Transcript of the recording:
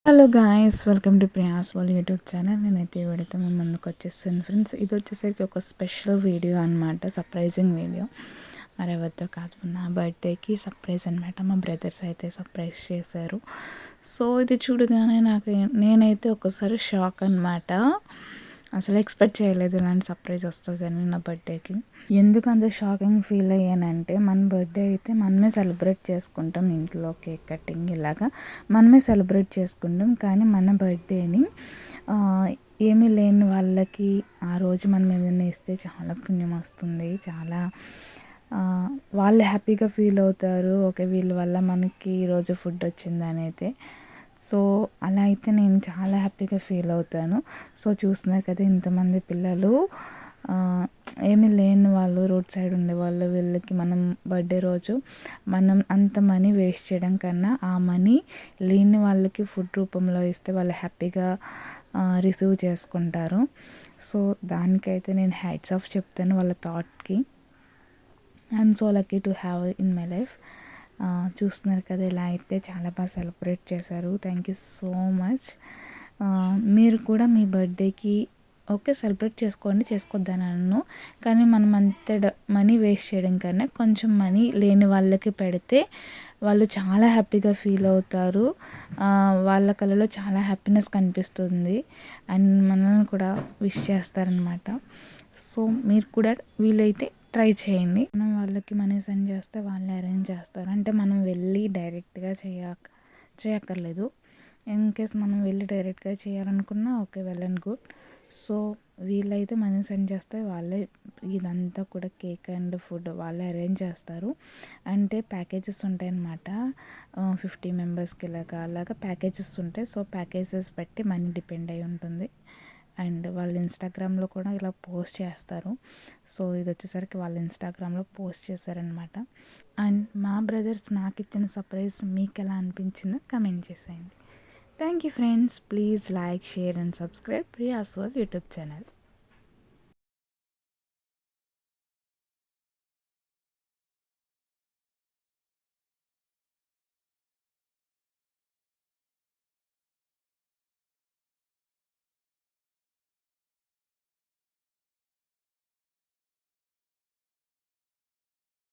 Hello guys, welcome to Priya's వాళ్ళ YouTube channel. నేనైతే ఈ వీడియోతో మీ ముందుకు వచ్చేసాను ఫ్రెండ్స్. ఇది వచ్చేసరికి ఒక స్పెషల్ వీడియో అనమాట, సర్ప్రైజింగ్ వీడియో. మరెవరితో కాదు, నా బర్త్డేకి సర్ప్రైజ్ అనమాట. మా బ్రదర్స్ అయితే సర్ప్రైజ్ చేశారు. సో ఇది చూడగానే నేనైతే ఒకసారి షాక్ అనమాట. అసలు ఎక్స్పెక్ట్ చేయలేదు ఇలాంటి సర్ప్రైజ్ వస్తుందని నా బర్త్డేకి. ఎందుకు అంత షాకింగ్ ఫీల్ అయ్యానంటే, మన బర్త్డే అయితే మనమే సెలబ్రేట్ చేసుకుంటాం, ఇంట్లో కేక్ కటింగ్ ఇలాగా మనమే సెలబ్రేట్ చేసుకుంటాం. కానీ మన బర్త్డేని ఏమీ లేని వాళ్ళకి ఆ రోజు మనం ఏమైనా ఇస్తే చాలా పుణ్యం వస్తుంది, చాలా వాళ్ళు హ్యాపీగా ఫీల్ అవుతారు. ఓకే, వీళ్ళ వల్ల మనకి ఈరోజు ఫుడ్ వచ్చిందని అయితే. సో అలా అయితే నేను చాలా హ్యాపీగా ఫీల్ అవుతాను. సో చూస్తున్నారు కదా, ఇంతమంది పిల్లలు ఏమీ లేని వాళ్ళు, రోడ్ సైడ్ ఉండేవాళ్ళు, వీళ్ళకి మనం బర్త్డే రోజు మనం అంత మనీ వేస్ట్ చేయడం కన్నా ఆ మనీ లేని వాళ్ళకి ఫుడ్ రూపంలో ఇస్తే వాళ్ళు హ్యాపీగా రిసీవ్ చేసుకుంటారు. సో దానికైతే నేను హ్యాట్స్ ఆఫ్ చెప్తాను వాళ్ళ థాట్కి. I'm so lucky to have in my life. చూస్తున్నారు కదా, ఇలా అయితే చాలా బాగా సెలబ్రేట్ చేశారు. Thank you so much. మీరు కూడా మీ బర్త్డేకి ఓకే సెలబ్రేట్ చేసుకోవద్దని అన్ను, కానీ మనం అంత మనీ వేస్ట్ చేయడం కన్నా కొంచెం మనీ లేని వాళ్ళకి పెడితే వాళ్ళు చాలా హ్యాపీగా ఫీల్ అవుతారు. వాళ్ళ కళ్ళలో చాలా హ్యాపీనెస్ కనిపిస్తుంది అండ్ మనల్ని కూడా విష్ చేస్తారనమాట. సో మీరు కూడా వీలైతే ట్రై చేయండి. మనం వాళ్ళకి మనీ సెండ్ చేస్తే వాళ్ళే అరేంజ్ చేస్తారు. అంటే మనం వెళ్ళి డైరెక్ట్గా చేయక్కర్లేదు. ఇన్ కేస్ మనం వెళ్ళి డైరెక్ట్గా చేయాలనుకున్నా okay, well and good. So వీళ్ళైతే మనీ సెండ్ చేస్తే వాళ్ళే ఇదంతా కూడా కేక్ అండ్ ఫుడ్ వాళ్ళే అరేంజ్ చేస్తారు. అంటే ప్యాకేజెస్ ఉంటాయన్నమాట. 50 మెంబర్స్కి అలాగా ప్యాకేజెస్ ఉంటాయి. సో ప్యాకేజెస్ బట్టి మనీ డిపెండ్ అయి ఉంటుంది. అండ్ వాళ్ళు ఇన్స్టాగ్రామ్లో కూడా ఇలా పోస్ట్ చేస్తారు. సో ఇది వచ్చేసరికి వాళ్ళు ఇన్స్టాగ్రామ్లో పోస్ట్ చేశారనమాట. అండ్ మా బ్రదర్స్ నాకు ఇచ్చిన సర్ప్రైజ్ మీకు ఎలా అనిపించిందో కమెంట్ చేసేయండి. Thank you friends. Please like, share and subscribe Priya's world YouTube channel.